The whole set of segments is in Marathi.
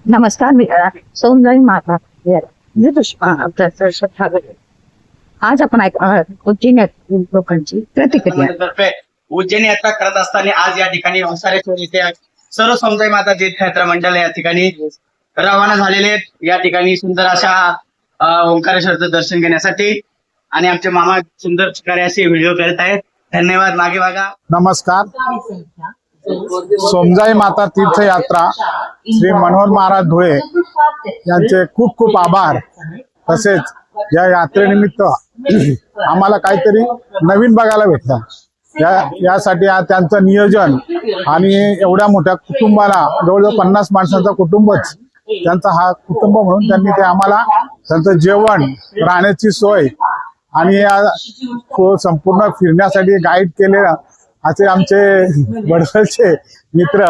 नमस्कार मित्रा, सौंदर्य माता आज आपण उज्जैन लोकांची प्रतिक्रिया. उज्जैन यात्रा करत असताना आज या ठिकाणी वंसारेश्वर इथे सर्व सौंदर्य माता तीर्थयात्रा मंडळ या ठिकाणी रवाना झालेले आहेत. या ठिकाणी सुंदर अशा ओंकारेश्वरचं दर्शन घेण्यासाठी आणि आमचे मामा सुंदर प्रकारे असे व्हिडिओ करत आहेत. धन्यवाद. मागे बघा. नमस्कार. सोमजाई माता तीर्थयात्रा श्री मनोहर महाराज धुळे यांचे खूप खूप आभार. तसेच या यात्रेनिमित्त आम्हाला काहीतरी नवीन बघायला भेटलं. यासाठी त्यांचं नियोजन आणि एवढ्या मोठ्या कुटुंबाला जवळजवळ 50 माणसांचा कुटुंबच त्यांचा हा कुटुंब म्हणून त्यांनी ते आम्हाला त्यांचं जेवण, राहण्याची सोय आणि या संपूर्ण फिरण्यासाठी गाईड केलेलं असे आमचे वडवलचे मित्र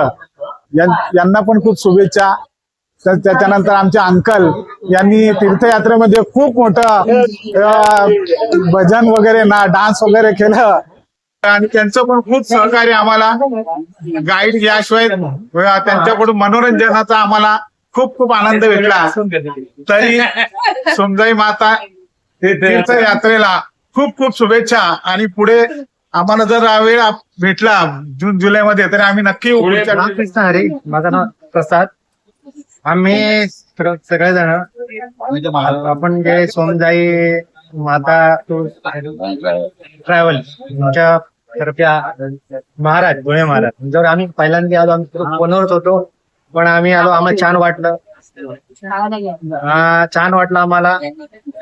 यांना पण खूप शुभेच्छा. त्याच्यानंतर आमचे अंकल यांनी तीर्थयात्रेमध्ये खूप मोठं भजन वगैरे डान्स वगैरे केलं आणि त्यांचं पण खूप सहकार्य आम्हाला गाईड याशिवाय त्यांच्याकडून मनोरंजनाचा आम्हाला खूप खूप आनंद भेटला. तरी सोमजाई माता तीर्थयात्रेला खूप खूप शुभेच्छा. आणि पुढे आम्हाला जर वेळ भेटला जून जुलै मध्ये तर आम्ही नक्की. हरी, माझं नाव प्रसाद. आम्ही सगळेजण आपण जे सोमजाई माता ट्रॅव्हल यांच्या तर्फे महाराज धुळे महाराज जर आम्ही पहिल्यांदा आलो, आम्ही फोनवरच होतो पण आम्ही आलो. आम्हाला छान वाटलं आम्हाला.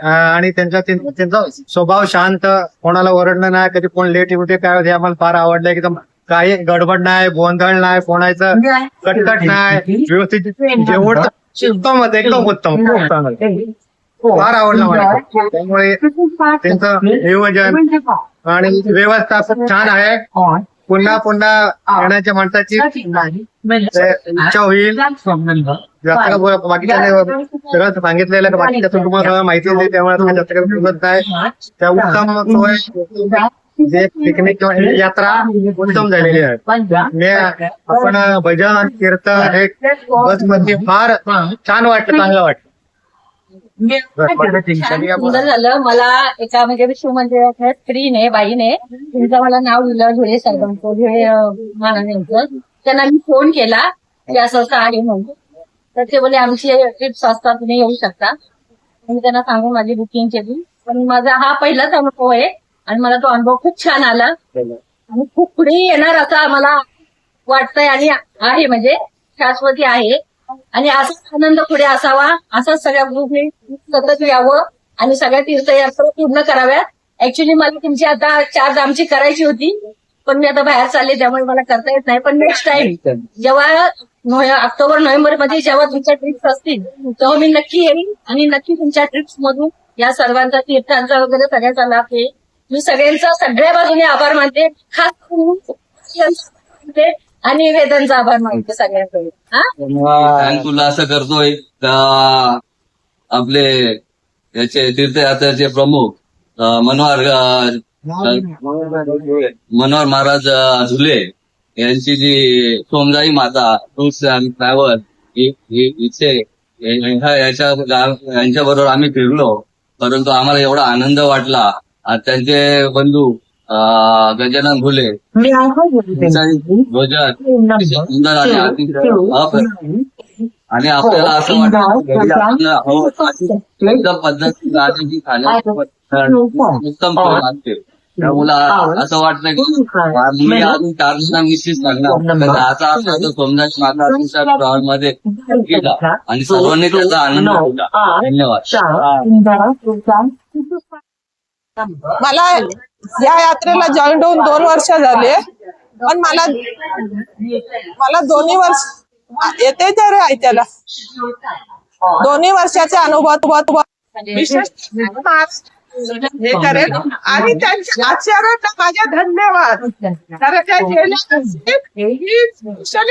आणि त्यांचा स्वभाव शांत, कोणाला ओरडणं नाही, कधी कोण लेट येते काय होते आम्हाला फार आवडलं. एकदम काही गडबड नाही, गोंधळ नाही, कोणाचं कटकट नाही, व्यवस्थित जेवण उत्तम होतं, एकदम उत्तम, फार आवडलं मला. त्यामुळे त्यांचं नियोजन आणि व्यवस्था खूप छान आहे. पुन्हा पुन्हा येण्याच्या माणसाची इच्छा होईल. बाकीच्या सगळं सांगितलेलं बाकीच्या तुम्हाला माहिती होती त्यामुळे जास्त नाही. त्या उत्तम सोय जे पिकनिक यात्रा उत्तम झालेली आहे. आपण भजन आणि कीर्तन हे बस मध्ये फार छान वाटतं, चांगलं वाटतं. सुंदर झालं. मला एका म्हणजे शिवमंदिराच्या स्त्रीने, बाईने तुमचं मला नाव दिलं, धुळे साहेबांचं, धुळे महाराजांचं. त्यांना मी फोन केला की असं असं आहे म्हणून. तर ते बोले आमची ट्रिप्स असतात, तुम्ही येऊ शकता. मी त्यांना सांगून माझी बुकिंग केली. पण माझा हा पहिलाच अनुभव आहे आणि मला तो अनुभव खूप छान आला आणि खूप पुढे येणार असं मला वाटतंय आणि आहे, म्हणजे शाश्वती आहे. आणि असाच आनंद पुढे असावा, असंच सगळ्या ग्रुपने सतत यावं आणि सगळ्या तीर्थयात्रा पूर्ण कराव्यात. ऍक्च्युली मला तुमची आता 4 धामची करायची होती पण मी आता बाहेर चालले त्यामुळे मला करता येत नाही. पण नेक्स्ट टाइम जेव्हा ऑक्टोबर नोव्हेंबर मध्ये जेव्हा तुमच्या ट्रिप्स असतील तेव्हा मी नक्की येईन आणि नक्की तुमच्या ट्रिप्स मधून या सर्वांचा, तीर्थांचा वगैरे सगळ्याचा लाभ घेईल. मी सगळ्यांचा सगळ्या बाजूने आभार मानते, खास करून आणि वेदांचा आभार मानते सगळ्यांकडे. तुला असं करतोय का आपले याचे तीर्थयात्रेचे प्रमुख मनोहर महाराज धुले यांची जी सोमजाई माता टूर्स अँड ट्रॅव्हल इथे यांच्या बरोबर आम्ही फिरलो. परंतु आम्हाला एवढा आनंद वाटला. त्यांचे बंधू गजानन घुले भोजन सुंदर आणि आपल्याला असं वाटतं एकदम पद्धतीने आधी उत्तम असते. त्यामुळे असं वाटतं की मी अजून 4 जण निश्चित सांगणार आता असं सोमनाथ माता ट्रॅव्हल मध्ये गेला आणि सर्वांनी त्याचा आनंद घेतला. धन्यवाद. मला या यात्रेला जॉईन होऊन 2 वर्ष झाले पण मला 2 वर्ष येते तर आहे त्याला 2 वर्षाचा अनुभव विशेष हे करेल आणि त्यांच्या आचरणाला माझे धन्यवाद. कारण त्या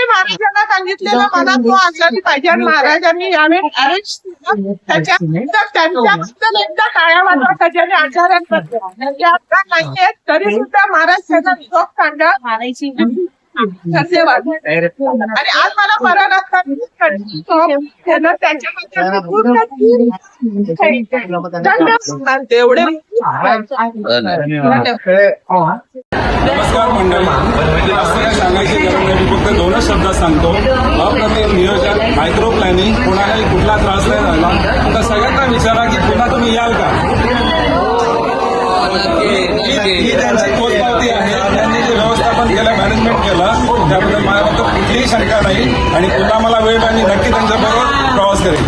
महाराजांना सांगितलेलं मला तो आचारी पाहिजे. महाराजांनी यावेळी त्यांच्याबद्दल एकदा टाळ्या वाजवा त्याच्याने आचार्यांबद्दल नाहीये तरी सुद्धा महाराज त्यांना निरोप सांगा धन्यवाद. आणि आज मला बरं नसतं त्याच्याबद्दल तेवढे नमस्कार मंडळी. असं काय सांगायची गरज नाही, मी फक्त दोनच शब्दात सांगतो. अप्रतिम नियोजन, मायक्रो प्लॅनिंग, कोणालाही कुठला त्रास नाही झाला. तर सगळ्यांना विचारा की पुन्हा तुम्ही याल का. ही त्यांची पोचपावती आहे. त्यांनी जे व्यवस्थापन केलं, मॅनेजमेंट केलं, त्याबद्दल माझ्याबद्दल कुठलीही शंका नाही. आणि पुन्हा मला वेळ आणि नक्की त्यांच्याबरोबर प्रवास करेल.